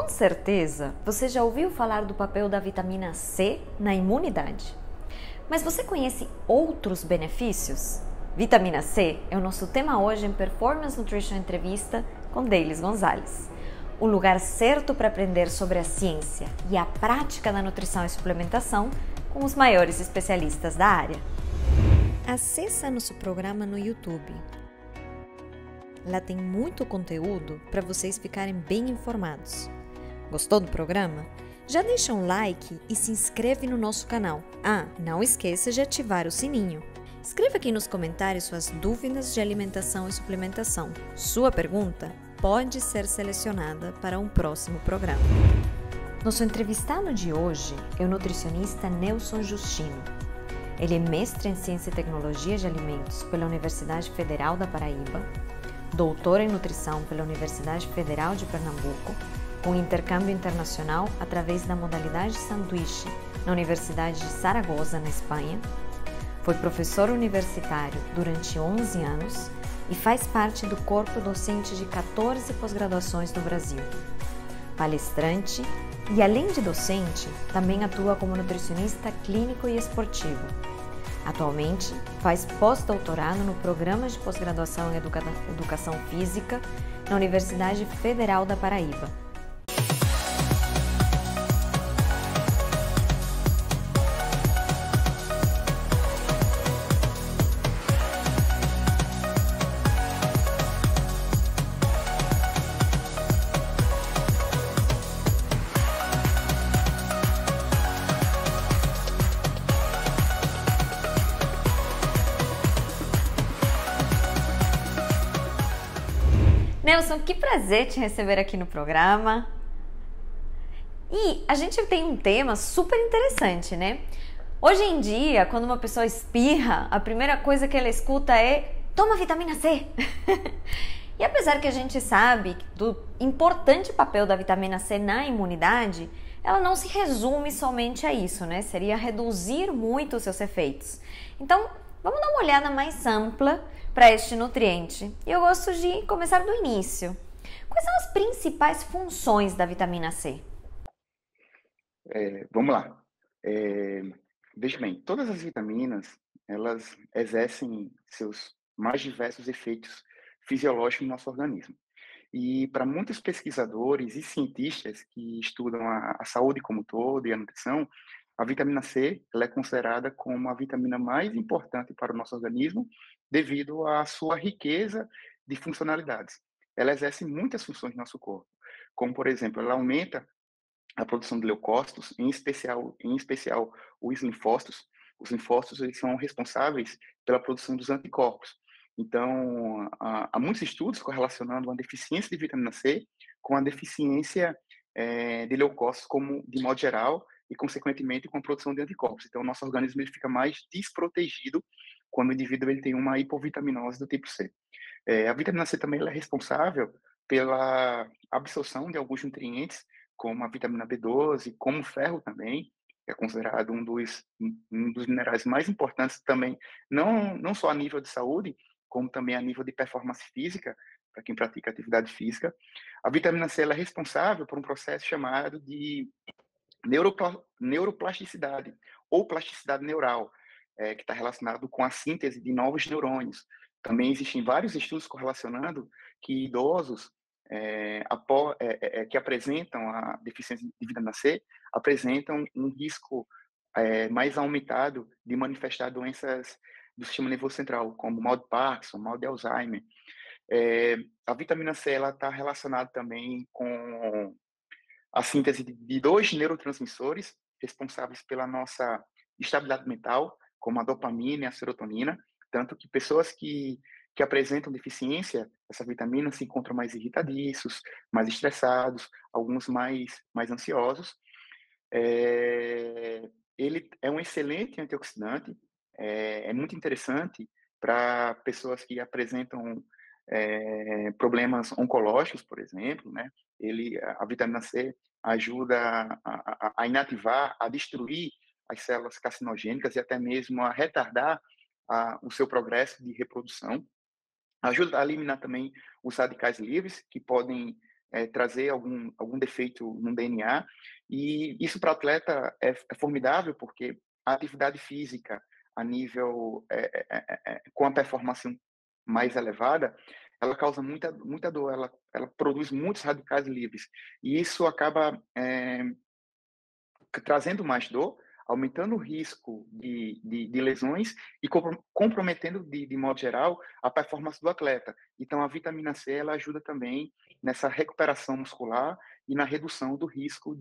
Com certeza, você já ouviu falar do papel da vitamina C na imunidade. Mas você conhece outros benefícios? Vitamina C é o nosso tema hoje em Performance Nutrition Entrevista com Deilis Gonzalez. O lugar certo para aprender sobre a ciência e a prática da nutrição e suplementação com os maiores especialistas da área. Acesse nosso programa no YouTube. Lá tem muito conteúdo para vocês ficarem bem informados. Gostou do programa? Já deixa um like e se inscreve no nosso canal. Não esqueça de ativar o sininho. Escreva aqui nos comentários suas dúvidas de alimentação e suplementação. Sua pergunta pode ser selecionada para um próximo programa. Nosso entrevistado de hoje é o nutricionista Nelson Justino. Ele é mestre em Ciência e Tecnologia de Alimentos pela Universidade Federal da Paraíba, doutor em Nutrição pela Universidade Federal de Pernambuco, com intercâmbio internacional através da modalidade sanduíche na Universidade de Saragoça, na Espanha. Foi professor universitário durante 11 anos e faz parte do corpo docente de 14 pós-graduações no Brasil. Palestrante e, além de docente, também atua como nutricionista clínico e esportivo. Atualmente, faz pós-doutorado no Programa de Pós-Graduação em Educação Física na Universidade Federal da Paraíba. Nelson, que prazer te receber aqui no programa. E a gente tem um tema super interessante, né? Hoje em dia, quando uma pessoa espirra, a primeira coisa que ela escuta é: toma vitamina C. E apesar que a gente sabe do importante papel da vitamina C na imunidade, ela não se resume somente a isso, né? Seria reduzir muito os seus efeitos. Então, vamos dar uma olhada mais ampla para este nutriente. E eu gosto de começar do início. Quais são as principais funções da vitamina C? Vamos lá. Veja bem, todas as vitaminas, elas exercem seus mais diversos efeitos fisiológicos no nosso organismo. E para muitos pesquisadores e cientistas que estudam a saúde como um todo e a nutrição, a vitamina C ela é considerada como a vitamina mais importante para o nosso organismo devido à sua riqueza de funcionalidades. Ela exerce muitas funções no nosso corpo, como, por exemplo, ela aumenta a produção de leucócitos, em especial os linfócitos. Os linfócitos eles são responsáveis pela produção dos anticorpos. Então, há muitos estudos correlacionando a deficiência de vitamina C com a deficiência de leucócitos, como de modo geral, e consequentemente com a produção de anticorpos. Então, o nosso organismo ele fica mais desprotegido quando o indivíduo ele tem uma hipovitaminose do tipo C. A vitamina C também ela é responsável pela absorção de alguns nutrientes, como a vitamina B12, como o ferro também, que é considerado um dos minerais mais importantes também, não só a nível de saúde, como também a nível de performance física, para quem pratica atividade física. A vitamina C ela é responsável por um processo chamado de neuroplasticidade, ou plasticidade neural, que está relacionado com a síntese de novos neurônios. Também existem vários estudos correlacionando que idosos que apresentam a deficiência de vitamina C apresentam um risco mais aumentado de manifestar doenças do sistema nervoso central, como mal de Parkinson, mal de Alzheimer. A vitamina C está relacionada também com a síntese de dois neurotransmissores responsáveis pela nossa estabilidade mental, como a dopamina e a serotonina, tanto que pessoas que apresentam deficiência dessa vitamina se encontram mais irritadiços, mais estressados, alguns mais ansiosos. Ele é um excelente antioxidante, é muito interessante para pessoas que apresentam problemas oncológicos, por exemplo, né? A vitamina C ajuda a inativar, a destruir as células carcinogênicas e até mesmo a retardar o seu progresso de reprodução. Ajuda a eliminar também os radicais livres, que podem trazer algum defeito no DNA, e isso para o atleta é formidável, porque a atividade física a nível, com a performance mais elevada, ela causa muita dor, ela produz muitos radicais livres, e isso acaba trazendo mais dor, aumentando o risco de lesões e comprometendo, de modo geral, a performance do atleta. Então, a vitamina C ela ajuda também nessa recuperação muscular e na redução do risco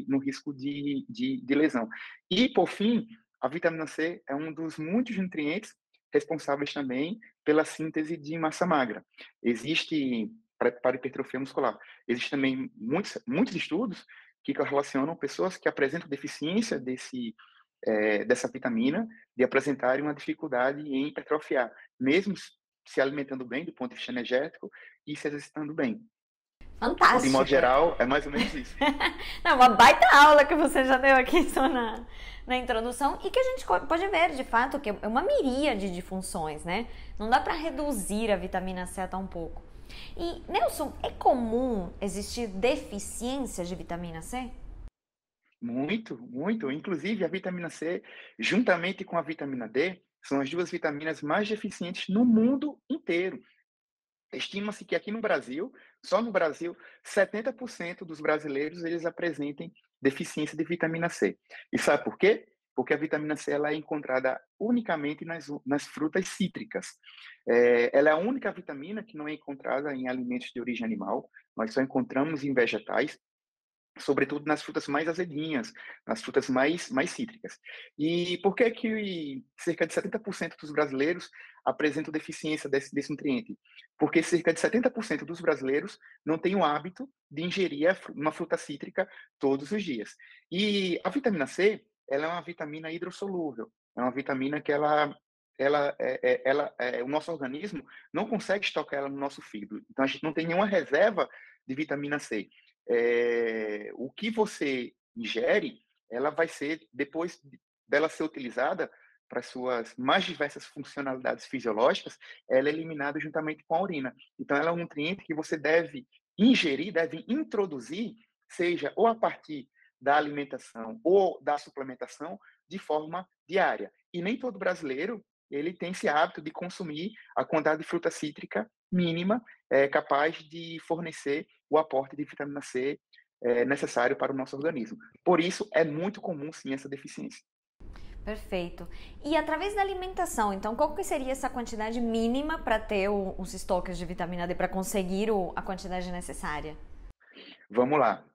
no risco de lesão. E, por fim, a vitamina C é um dos muitos nutrientes responsáveis também pela síntese de massa magra. Existe, para hipertrofia muscular, existem também muitos estudos que correlacionam pessoas que apresentam deficiência dessa vitamina de apresentarem uma dificuldade em hipertrofiar, mesmo se alimentando bem do ponto de vista energético e se exercitando bem. De modo Fantástica! geral, é mais ou menos isso. Não, uma baita aula que você já deu aqui só na introdução e que a gente pode ver, de fato, que é uma miríade de funções, né? Não dá para reduzir a vitamina C a tão pouco. E, Nelson, é comum existir deficiência de vitamina C? Muito, muito. Inclusive, a vitamina C, juntamente com a vitamina D, são as duas vitaminas mais deficientes no mundo inteiro. Estima-se que aqui no Brasil, só no Brasil, 70% dos brasileiros eles apresentem deficiência de vitamina C. E sabe por quê? Porque a vitamina C ela é encontrada unicamente nas frutas cítricas. Ela é a única vitamina que não é encontrada em alimentos de origem animal, nós só encontramos em vegetais, sobretudo nas frutas mais azedinhas, nas frutas mais cítricas. E por que que cerca de 70% dos brasileiros apresentam deficiência desse nutriente? Porque cerca de 70% dos brasileiros não têm o hábito de ingerir uma fruta cítrica todos os dias. E a vitamina C, ela é uma vitamina hidrossolúvel, é uma vitamina que o nosso organismo não consegue estocar ela no nosso fígado. Então, a gente não tem nenhuma reserva de vitamina C. O que você ingere, ela vai ser, depois dela ser utilizada para suas mais diversas funcionalidades fisiológicas, ela é eliminada juntamente com a urina. Então, ela é um nutriente que você deve ingerir, deve introduzir, seja ou a partir da alimentação ou da suplementação, de forma diária. E nem todo brasileiro ele tem esse hábito de consumir a quantidade de fruta cítrica mínima capaz de fornecer o aporte de vitamina C necessário para o nosso organismo. Por isso, é muito comum, sim, essa deficiência. Perfeito. E através da alimentação, então, qual que seria essa quantidade mínima para ter os estoques de vitamina D, para conseguir a quantidade necessária? Vamos lá.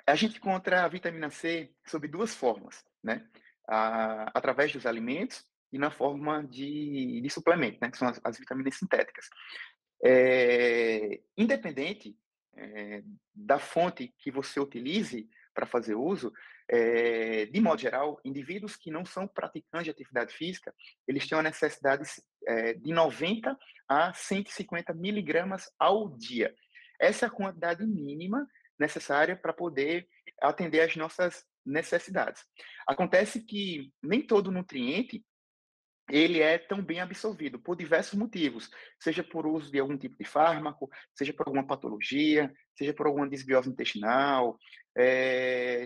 A gente encontra a vitamina C sob duas formas, né? Através dos alimentos e na forma de suplemento, né? Que são as vitaminas sintéticas. Independente da fonte que você utilize para fazer uso, de modo geral, indivíduos que não são praticantes de atividade física, eles têm uma necessidade de 90 a 150 miligramas ao dia. Essa é a quantidade mínima necessária para poder atender às nossas necessidades. Acontece que nem todo nutriente ele é tão bem absorvido por diversos motivos, seja por uso de algum tipo de fármaco, seja por alguma patologia, seja por alguma desbiose intestinal,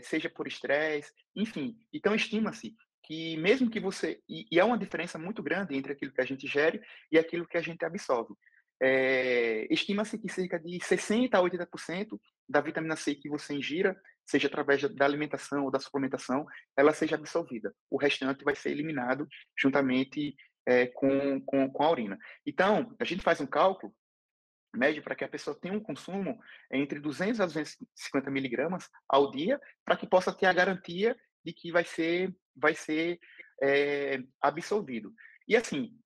seja por estresse, enfim. Então, estima-se que mesmo que você... E há uma diferença muito grande entre aquilo que a gente ingere e aquilo que a gente absorve. Estima-se que cerca de 60% a 80% da vitamina C que você ingira, seja através da alimentação ou da suplementação, ela seja absorvida. O restante vai ser eliminado juntamente com a urina. Então, a gente faz um cálculo médio para que a pessoa tenha um consumo entre 200 a 250 miligramas ao dia, para que possa ter a garantia de que vai ser absorvido. E assim,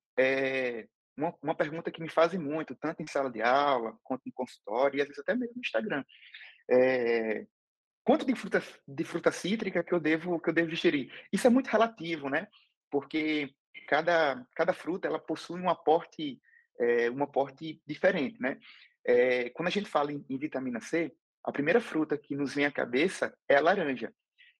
uma pergunta que me fazem muito, tanto em sala de aula, quanto em consultório, e às vezes até mesmo no Instagram. Quanto de fruta cítrica que eu devo digerir? Isso é muito relativo, né? Porque cada fruta ela possui um aporte diferente, né? Quando a gente fala em vitamina C, a primeira fruta que nos vem à cabeça é a laranja.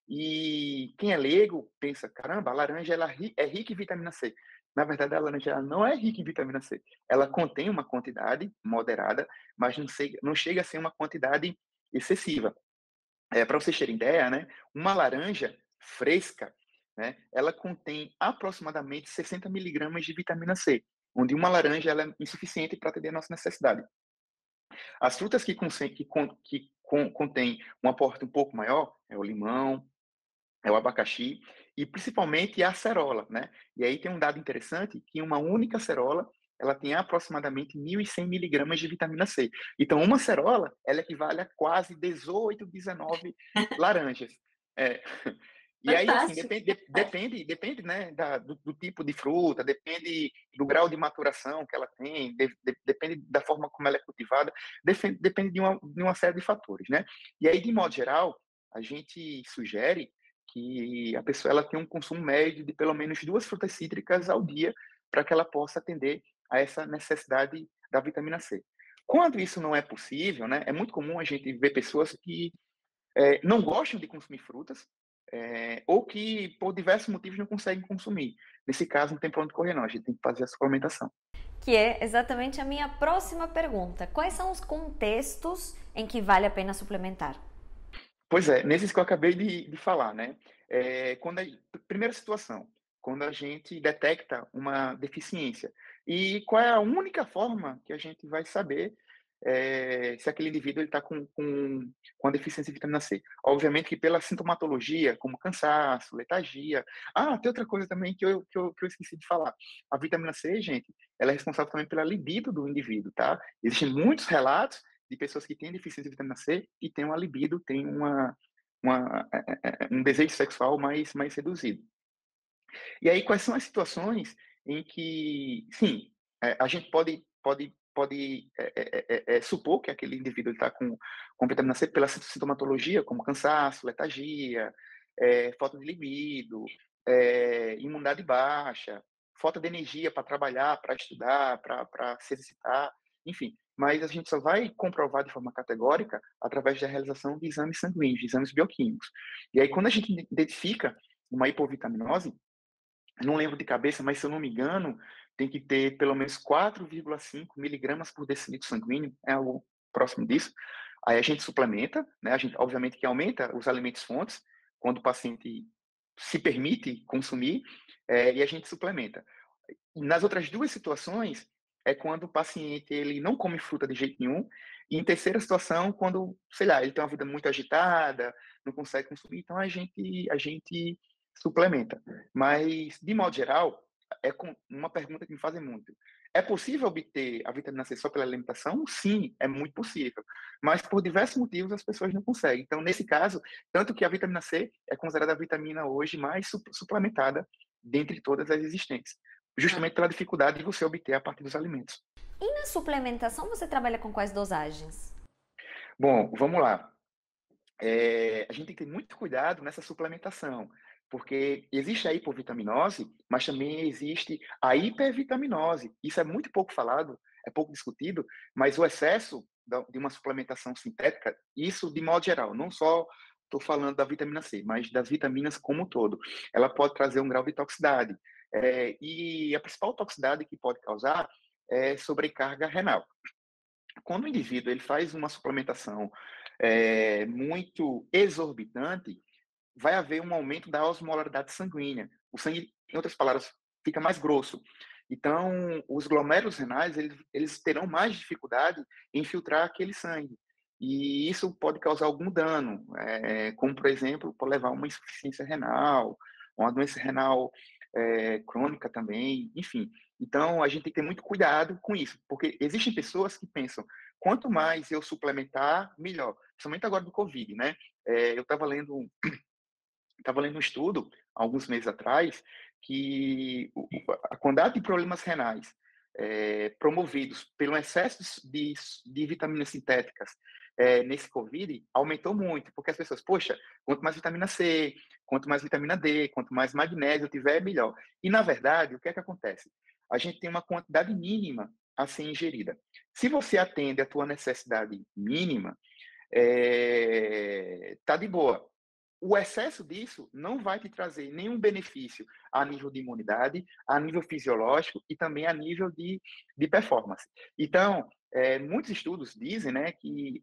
E quem é leigo pensa, caramba, a laranja ela é rica em vitamina C. Na verdade, a laranja ela não é rica em vitamina C. Ela contém uma quantidade moderada, mas não chega a ser uma quantidade excessiva. Para vocês terem ideia, né, uma laranja fresca, né, ela contém aproximadamente 60 miligramas de vitamina C, onde uma laranja ela é insuficiente para atender a nossa necessidade. As frutas que contêm um aporte um pouco maior é o limão, é o abacaxi e principalmente a acerola, né. E aí tem um dado interessante que uma única acerola, ela tem aproximadamente 1.100 miligramas de vitamina C. Então uma acerola, ela equivale a quase 18, 19 laranjas. É. E aí, assim, Fantástico. depende, né, do tipo de fruta, depende do grau de maturação que ela tem, depende da forma como ela é cultivada, depende de uma série de fatores, né. E aí, de modo geral, a gente sugere que a pessoa ela tenha um consumo médio de pelo menos 2 frutas cítricas ao dia, para que ela possa atender a essa necessidade da vitamina C. Quando isso não é possível, né, é muito comum a gente ver pessoas que não gostam de consumir frutas, ou que por diversos motivos não conseguem consumir. Nesse caso, não tem para onde correr não, a gente tem que fazer a suplementação. Que é exatamente a minha próxima pergunta. Quais são os contextos em que vale a pena suplementar? Pois é, nesses que eu acabei de falar, né, quando primeira situação, quando a gente detecta uma deficiência. E qual é a única forma que a gente vai saber, se aquele indivíduo está com a deficiência de vitamina C? Obviamente que pela sintomatologia, como cansaço, letargia. Ah, tem outra coisa também que eu esqueci de falar. A vitamina C, gente, ela é responsável também pela libido do indivíduo, tá? Existem muitos relatos de pessoas que têm deficiência de vitamina C e têm uma libido, têm um desejo sexual mais reduzido. E aí, quais são as situações em que, sim, a gente pode supor que aquele indivíduo está com vitamina C pela sintomatologia, como cansaço, letargia, falta de libido, imunidade baixa, falta de energia para trabalhar, para estudar, para se exercitar, enfim. Mas a gente só vai comprovar de forma categórica através da realização de exames sanguíneos, de exames bioquímicos. E aí, quando a gente identifica uma hipovitaminose, não lembro de cabeça, mas se eu não me engano, tem que ter pelo menos 4,5 miligramas por decilitro sanguíneo, é algo próximo disso. Aí a gente suplementa, né? A gente, obviamente, que aumenta os alimentos fontes, quando o paciente se permite consumir, e a gente suplementa. Nas outras duas situações, é quando o paciente ele não come fruta de jeito nenhum, e em terceira situação, quando, sei lá, ele tem uma vida muito agitada, não consegue consumir, então a gente suplementa. Mas, de modo geral, uma pergunta que me fazem muito. É possível obter a vitamina C só pela alimentação? Sim, é muito possível. Mas por diversos motivos as pessoas não conseguem. Então, nesse caso, tanto que a vitamina C é considerada a vitamina hoje mais suplementada dentre todas as existentes, justamente pela dificuldade de você obter a partir dos alimentos. E na suplementação você trabalha com quais dosagens? Bom, vamos lá. A gente tem que ter muito cuidado nessa suplementação, porque existe a hipovitaminose, mas também existe a hipervitaminose. Isso é muito pouco falado, é pouco discutido, mas o excesso de uma suplementação sintética, isso de modo geral, não só estou falando da vitamina C, mas das vitaminas como um todo, ela pode trazer um grau de toxicidade. E a principal toxicidade que pode causar é sobrecarga renal. Quando o indivíduo ele faz uma suplementação muito exorbitante, vai haver um aumento da osmolaridade sanguínea. O sangue, em outras palavras, fica mais grosso. Então, os glomérulos renais, eles terão mais dificuldade em filtrar aquele sangue. E isso pode causar algum dano, como, por exemplo, pode levar a uma insuficiência renal, uma doença renal crônica também, enfim. Então, a gente tem que ter muito cuidado com isso, porque existem pessoas que pensam, quanto mais eu suplementar, melhor. Principalmente agora do Covid, né? Eu estava lendo um estudo, alguns meses atrás, que a quantidade de problemas renais promovidos pelo excesso de vitaminas sintéticas nesse Covid aumentou muito, porque as pessoas, poxa, quanto mais vitamina C, quanto mais vitamina D, quanto mais magnésio eu tiver, melhor. E, na verdade, o que é que acontece? A gente tem uma quantidade mínima a ser ingerida. Se você atende a tua necessidade mínima, tá de boa. o excesso disso não vai te trazer nenhum benefício a nível de imunidade, a nível fisiológico e também a nível de performance. Então, muitos estudos dizem, né, que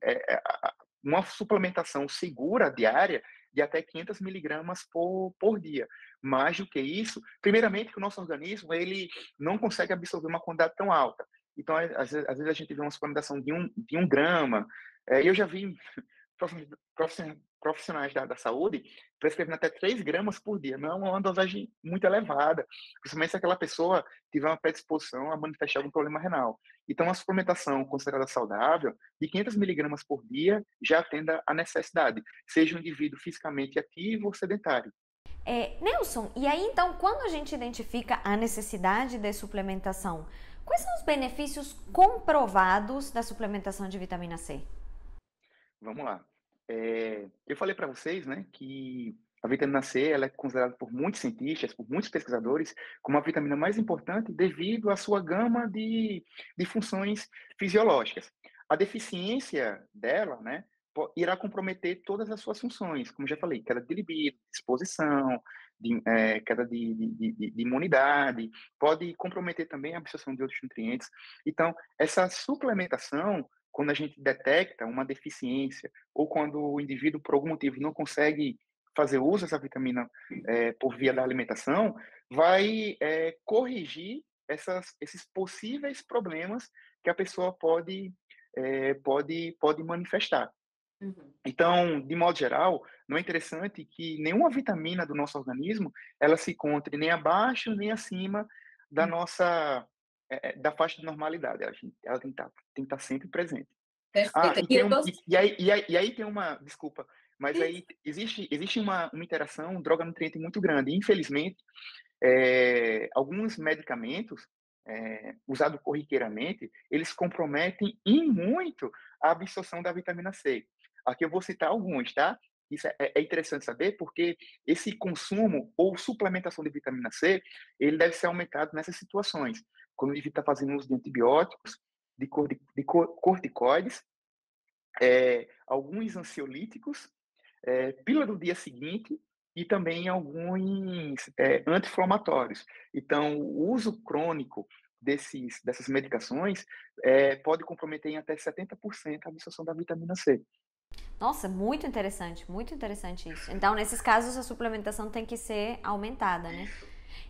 uma suplementação segura diária de até 500 miligramas por dia. Mais do que isso, primeiramente que o nosso organismo ele não consegue absorver uma quantidade tão alta. Então, às vezes a gente vê uma suplementação de um grama. Eu já vi profissionais da saúde prescrevendo até 3 gramas por dia. Não é uma dosagem muito elevada, principalmente se aquela pessoa tiver uma predisposição a manifestar algum problema renal. Então, a suplementação considerada saudável, de 500 miligramas por dia, já atende à necessidade, seja um indivíduo fisicamente ativo ou sedentário. Nelson, e aí então, quando a gente identifica a necessidade de suplementação, quais são os benefícios comprovados da suplementação de vitamina C? Vamos lá. Eu falei para vocês, né, que a vitamina C ela é considerada por muitos cientistas, por muitos pesquisadores, como a vitamina mais importante devido à sua gama de funções fisiológicas. A deficiência dela, né, irá comprometer todas as suas funções, como já falei, queda de libido, disposição, queda de imunidade, pode comprometer também a absorção de outros nutrientes. Então, essa suplementação, quando a gente detecta uma deficiência ou quando o indivíduo, por algum motivo, não consegue fazer uso dessa vitamina por via da alimentação, vai corrigir esses possíveis problemas que a pessoa pode manifestar. Uhum. Então, de modo geral, não é interessante que nenhuma vitamina do nosso organismo ela se encontre nem abaixo nem acima da nossa da faixa de normalidade. Ela tem que estar sempre presente. Perfeito. E aí tem uma, desculpa, mas aí existe uma interação droga-nutriente muito grande. Infelizmente, alguns medicamentos usados corriqueiramente, eles comprometem e muito a absorção da vitamina C. Aqui eu vou citar alguns, tá? Isso é interessante saber porque esse consumo ou suplementação de vitamina C, ele deve ser aumentado nessas situações. Quando a gente está fazendo uso de antibióticos, de corticoides, alguns ansiolíticos, pílula do dia seguinte e também alguns anti-inflamatórios. Então, o uso crônico dessas medicações pode comprometer em até 70% a absorção da vitamina C. Nossa, muito interessante isso. Então, nesses casos, a suplementação tem que ser aumentada, né?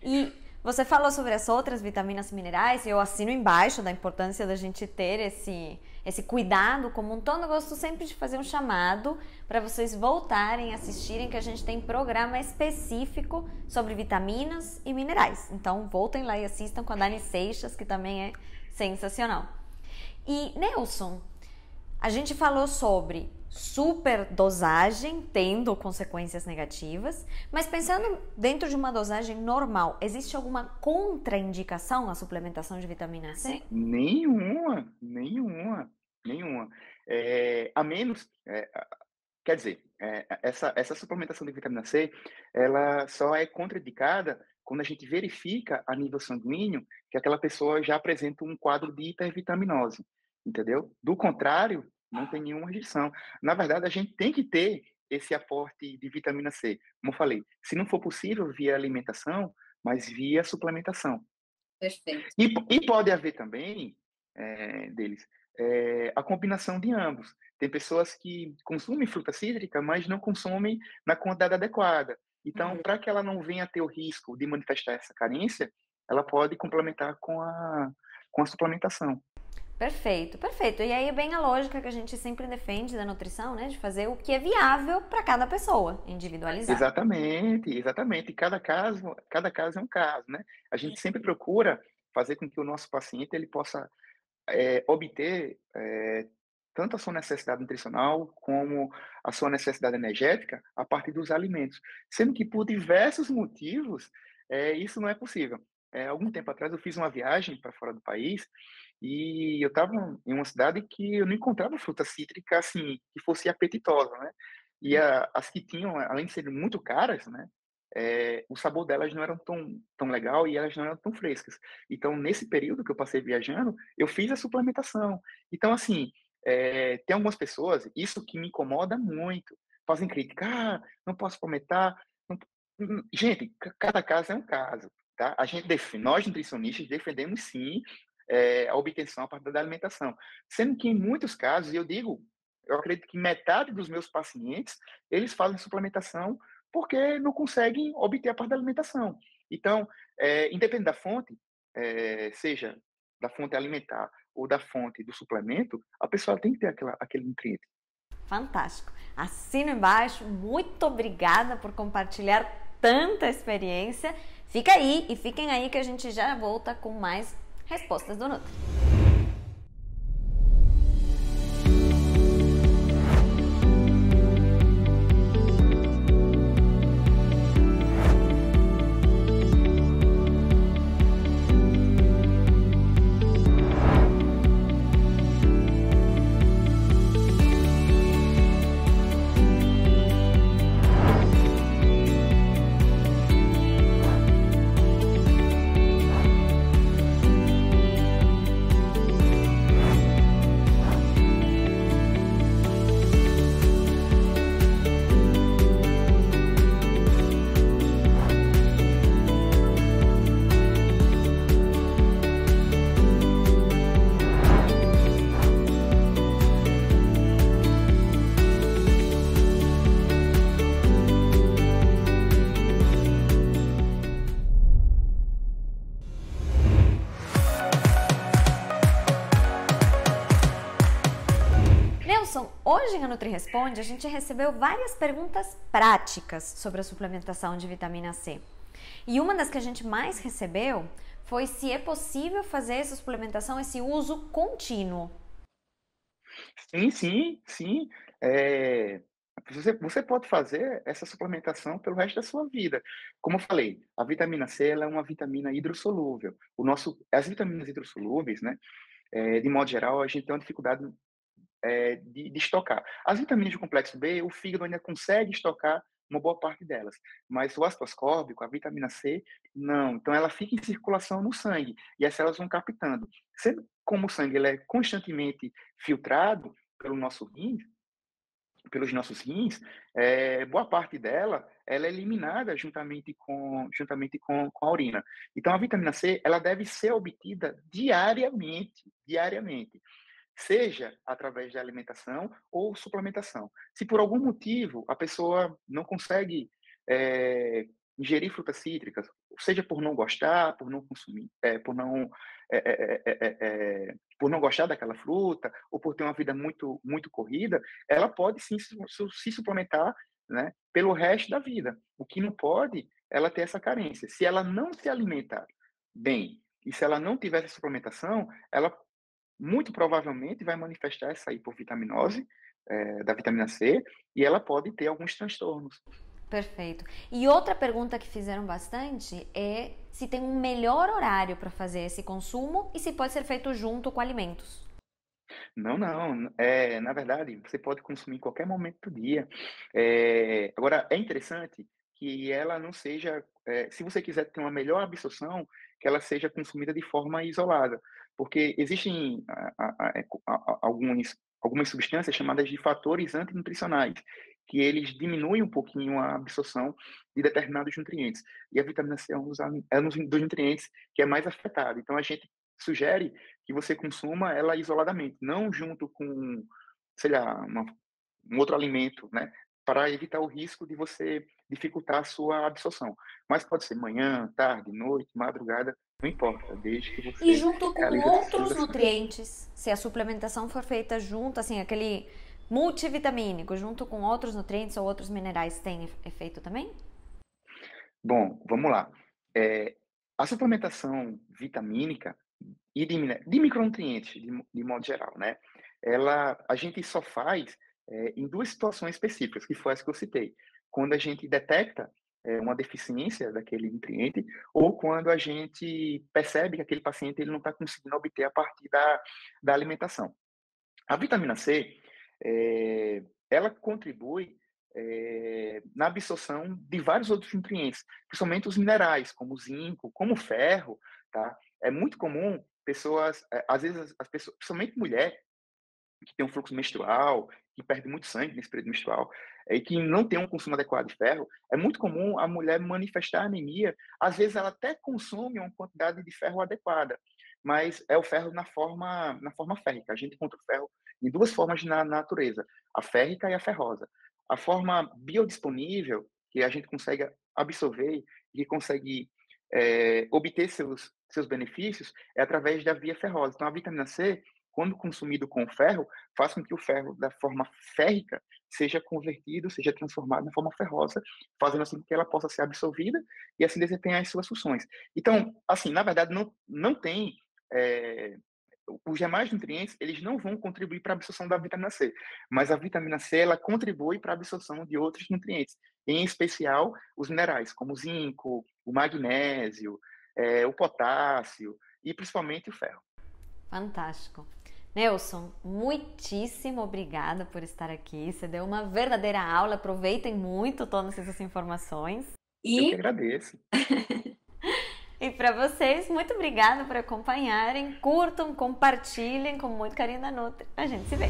E você falou sobre as outras vitaminas minerais, e eu assino embaixo da importância da gente ter esse cuidado como um todo. Eu gosto sempre de fazer um chamado para vocês voltarem a assistirem, que a gente tem programa específico sobre vitaminas e minerais. Então, voltem lá e assistam com a Dani Seixas, que também é sensacional. E, Nelson, a gente falou sobre superdosagem tendo consequências negativas, mas pensando dentro de uma dosagem normal, existe alguma contraindicação à suplementação de vitamina C? Nenhuma, nenhuma, nenhuma. A menos, quer dizer, essa suplementação de vitamina C, ela só é contraindicada quando a gente verifica a nível sanguíneo que aquela pessoa já apresenta um quadro de hipervitaminose, entendeu? Do contrário, não tem nenhuma restrição. Na verdade, a gente tem que ter esse aporte de vitamina C. Como eu falei, se não for possível via alimentação, mas via suplementação. Perfeito. E pode haver também, deles, a combinação de ambos. Tem pessoas que consumem fruta cítrica, mas não consomem na quantidade adequada. Então, para que ela não venha a ter o risco de manifestar essa carência, ela pode complementar com a suplementação. Perfeito, perfeito. E aí é bem a lógica que a gente sempre defende da nutrição, né? De fazer o que é viável para cada pessoa, individualizar. Exatamente, exatamente. Cada caso é um caso, né? A gente sempre procura fazer com que o nosso paciente ele possa obter tanto a sua necessidade nutricional como a sua necessidade energética a partir dos alimentos, sendo que por diversos motivos isso não é possível. Algum tempo atrás eu fiz uma viagem para fora do país e eu estava em uma cidade que eu não encontrava fruta cítrica assim que fosse apetitosa, né? E as que tinham, além de serem muito caras, né? O sabor delas não era tão legal e elas não eram tão frescas. Então, nesse período que eu passei viajando, eu fiz a suplementação. Então, assim, tem algumas pessoas, isso que me incomoda muito, fazem crítica: "Ah, não posso suplementar, não". Gente, cada caso é um caso, tá? Nós nutricionistas defendemos sim, a obtenção a partir da alimentação, sendo que em muitos casos, eu acredito que metade dos meus pacientes, eles fazem suplementação porque não conseguem obter a parte da alimentação. Então, independente da fonte, seja da fonte alimentar ou da fonte do suplemento, a pessoa tem que ter aquele nutriente. Fantástico. Assino embaixo. Muito obrigada por compartilhar tanta experiência. Fica aí e fiquem aí que a gente já volta com mais respostas do Nutri. Hoje na Nutri Responde a gente recebeu várias perguntas práticas sobre a suplementação de vitamina C. E uma das que a gente mais recebeu foi se é possível fazer essa suplementação, esse uso contínuo. Sim, sim, sim. Eh, você pode fazer essa suplementação pelo resto da sua vida. Como eu falei, a vitamina C ela é uma vitamina hidrossolúvel. As vitaminas hidrossolúveis, né, de modo geral, a gente tem uma dificuldade de estocar. As vitaminas do complexo B, o fígado ainda consegue estocar uma boa parte delas, mas o ácido ascórbico, a vitamina C, não. Então ela fica em circulação no sangue e as células vão captando. Sendo como o sangue ele é constantemente filtrado pelo nosso rim, pelos nossos rins, boa parte dela ela é eliminada juntamente com a urina. Então a vitamina C ela deve ser obtida diariamente, seja através da alimentação ou suplementação. Se por algum motivo a pessoa não consegue ingerir frutas cítricas, seja por não gostar, por não consumir, por não gostar daquela fruta ou por ter uma vida muito muito corrida, ela pode sim se suplementar, né, pelo resto da vida. O que não pode, ela ter essa carência. Se ela não se alimentar bem e se ela não tiver essa suplementação, ela muito provavelmente vai manifestar essa hipovitaminose, da vitamina C, e ela pode ter alguns transtornos. Perfeito. E outra pergunta que fizeram bastante é se tem um melhor horário para fazer esse consumo e se pode ser feito junto com alimentos. Não, não, na verdade, você pode consumir em qualquer momento do dia. Agora é interessante que ela não seja, se você quiser ter uma melhor absorção, que ela seja consumida de forma isolada, porque existem algumas substâncias chamadas de fatores antinutricionais, que eles diminuem um pouquinho a absorção de determinados nutrientes. E a vitamina C é um dos nutrientes que é mais afetado. Então a gente sugere que você consuma ela isoladamente, não junto com, sei lá, um outro alimento, né, para evitar o risco de você dificultar a sua absorção. Mas pode ser manhã, tarde, noite, madrugada, não importa, desde que E você junto com realize essas outros utilizações. nutrientes, se a suplementação for feita junto, assim, aquele multivitamínico, junto com outros nutrientes ou outros minerais, tem efeito também? Bom, vamos lá. A suplementação vitamínica e de micronutrientes, de modo geral, né? A gente só faz em duas situações específicas, que foi as que eu citei. Quando a gente detecta uma deficiência daquele nutriente ou quando a gente percebe que aquele paciente ele não está conseguindo obter a partir da alimentação. A vitamina C, ela contribui na absorção de vários outros nutrientes, principalmente os minerais, como o zinco, como o ferro, tá? É muito comum pessoas, às vezes as pessoas, principalmente mulher, que tem um fluxo menstrual, que perde muito sangue nesse período menstrual, e que não tem um consumo adequado de ferro, é muito comum a mulher manifestar anemia. Às vezes ela até consome uma quantidade de ferro adequada, mas é o ferro na forma férrica. A gente encontra o ferro em duas formas na natureza, a férrica e a ferrosa. A forma biodisponível, que a gente consegue absorver e consegue obter seus benefícios, é através da via ferrosa. Então, a vitamina C, quando consumido com ferro, faz com que o ferro da forma férrica seja convertido, seja transformado na forma ferrosa, fazendo assim que ela possa ser absorvida e assim desempenhar as suas funções. Então, assim, na verdade, não tem os demais nutrientes, eles não vão contribuir para a absorção da vitamina C, mas a vitamina C, ela contribui para a absorção de outros nutrientes, em especial os minerais, como o zinco, o magnésio, o potássio e principalmente o ferro. Fantástico. Nelson, muitíssimo obrigada por estar aqui. Você deu uma verdadeira aula. Aproveitem muito todas essas informações. Eu que agradeço. E para vocês, muito obrigada por acompanharem. Curtam, compartilhem com muito carinho da Nutri. A gente se vê.